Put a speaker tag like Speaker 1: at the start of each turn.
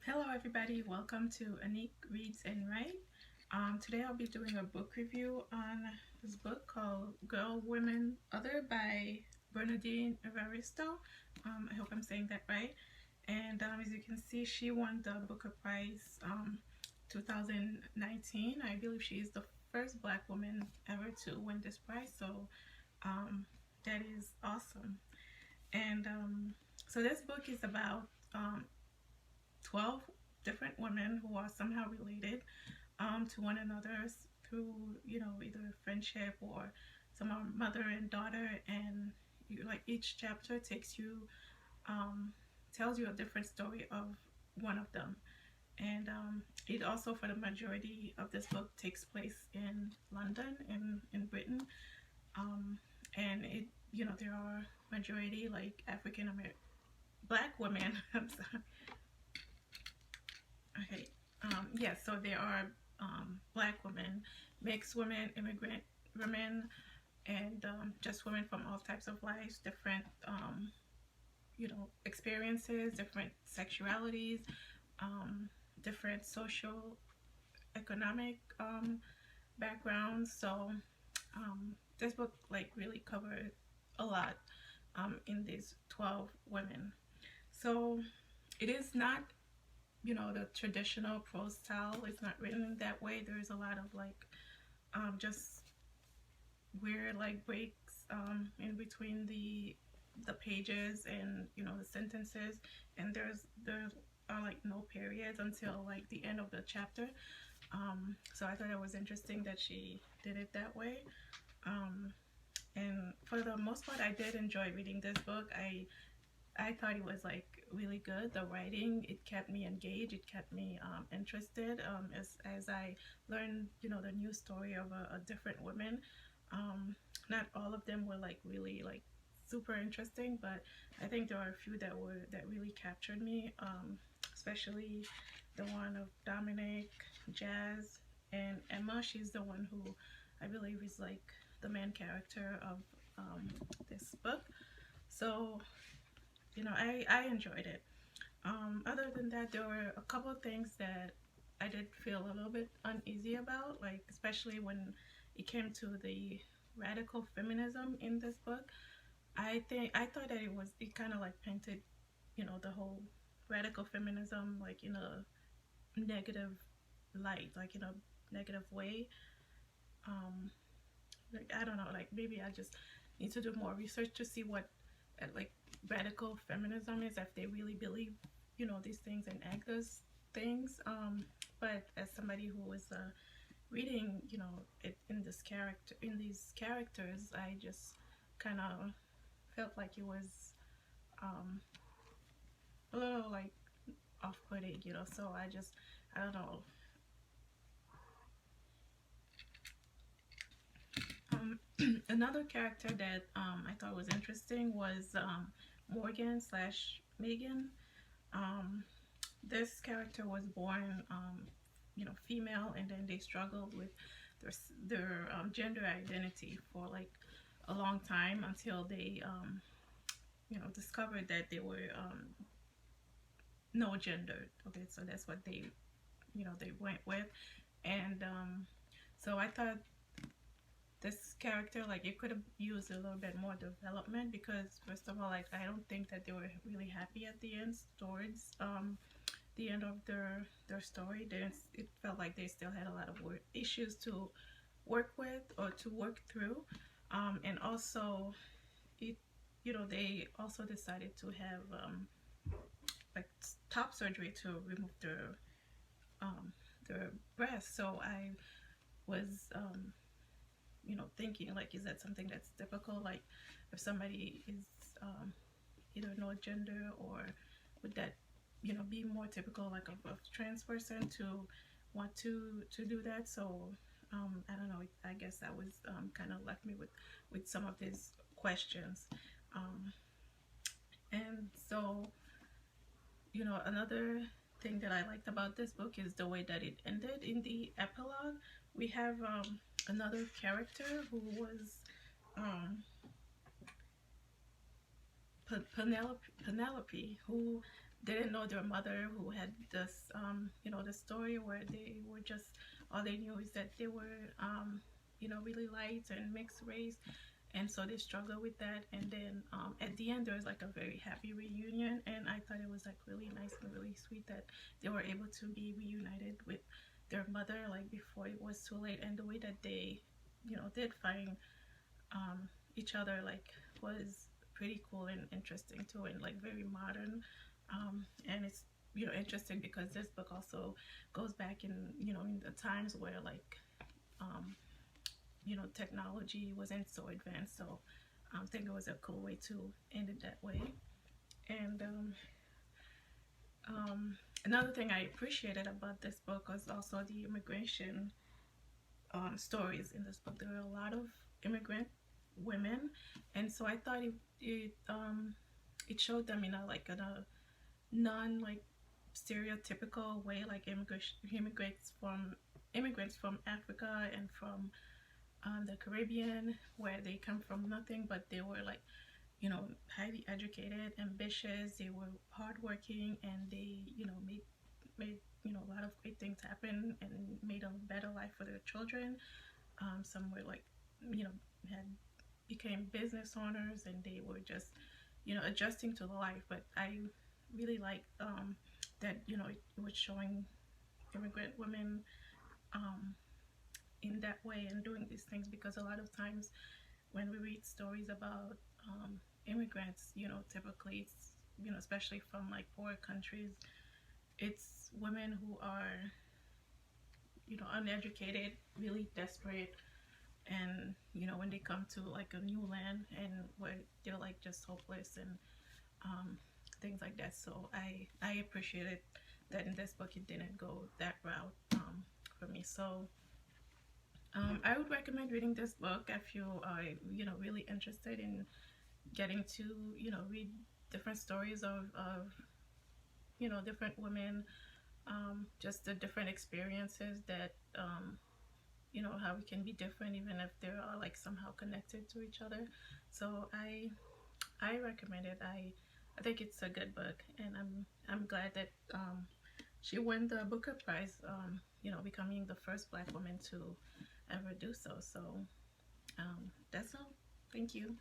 Speaker 1: Hello everybody, welcome to Anik Reads and Write. Today I'll be doing a book review on this book called Girl, Women, Other by Bernadine Evaristo. I hope I'm saying that right. And as you can see, she won the Booker Prize 2019. I believe she is the first black woman ever to win this prize, so that is awesome. And so this book is about um, 12 different women who are somehow related to one another through, either friendship or somehow mother and daughter. And like each chapter takes you, tells you a different story of one of them. And it also, for the majority of this book, takes place in London, in Britain. Um, and there are majority like African American black women. I'm sorry. Okay. Yeah, so there are black women, mixed women, immigrant women, and just women from all types of lives, different, experiences, different sexualities, different social, economic backgrounds. So this book like really covered a lot in these 12 women. So it is not the traditional prose style. It's not written that way. There's a lot of like just weird like breaks in between the pages and the sentences, and there are like no periods until like the end of the chapter. So I thought it was interesting that she did it that way. And for the most part, I did enjoy reading this book. I thought it was like really good. The writing, it kept me engaged. It kept me interested as I learned, the new story of a different woman. Not all of them were like really like super interesting, but I think there are a few that really captured me. Especially the one of Dominic, Jazz, and Emma. She's the one who I believe is like the main character of this book. So I enjoyed it. Other than that, there were a couple of things that I did feel a little bit uneasy about, like especially when it came to the radical feminism in this book. I thought that it kind of like painted, the whole radical feminism like in a negative light, like in a negative way. Um, like I don't know, like maybe I just need to do more research to see what like radical feminism is, if they really believe these things and act those things. But as somebody who was reading it in these characters, I just kind of felt like it was um, a little like off-putting, so I don't know. um, Another character that I thought was interesting was Morgan slash Megan. um, this character was born female, and then they struggled with their gender identity for like a long time until they discovered that they were no gendered. Okay, so that's what they went with. And so I thought this character, like, it could have used a little bit more development, because first of all, like, I don't think that they were really happy at the end towards the end of their story. It felt like they still had a lot of issues to work with or to work through. And also it they also decided to have like top surgery to remove um, their breast. So I was thinking, like, is that something that's typical, like if somebody is either no gender, or would that be more typical, like of a trans person to want to do that? So I don't know, I guess that was kind of left me with some of these questions. um, and so another thing that I liked about this book is the way that it ended. In the epilogue, we have another character who was Penelope, who didn't know their mother, who had this, the story where they were just, all they knew is that they were, really light and mixed race, and so they struggle with that. And then at the end, there was like a very happy reunion, and I thought it was like really nice and really sweet that they were able to be reunited with their mother, like before it was too late. And the way that they, did find each other, like, was pretty cool and interesting too, and like very modern. And it's, interesting because this book also goes back in, in the times where, like, um, technology wasn't so advanced. So I think it was a cool way to end it that way. And another thing I appreciated about this book was also the immigration stories in this book. There were a lot of immigrant women, and so I thought it showed them in a, like, in a non, like, stereotypical way, like immigrants from Africa and from the Caribbean, where they come from nothing, but they were like, highly educated, ambitious. They were hardworking, and they, made a lot of great things happen and made a better life for their children. Some were like, had became business owners, and they were just, adjusting to the life. But I really liked that, it was showing immigrant women um, in that way and doing these things, because a lot of times when we read stories about immigrants, typically it's, especially from like poor countries, it's women who are, uneducated, really desperate, and when they come to like a new land and where they're like just hopeless and um, things like that. So I appreciated that in this book it didn't go that route for me. So I would recommend reading this book if you are, really interested in getting to, read different stories of different women, just the different experiences that, how we can be different even if they are like somehow connected to each other. So I recommend it. I think it's a good book, and I'm glad that she won the Booker Prize. Becoming the first Black woman to ever do so. So that's all. Thank you.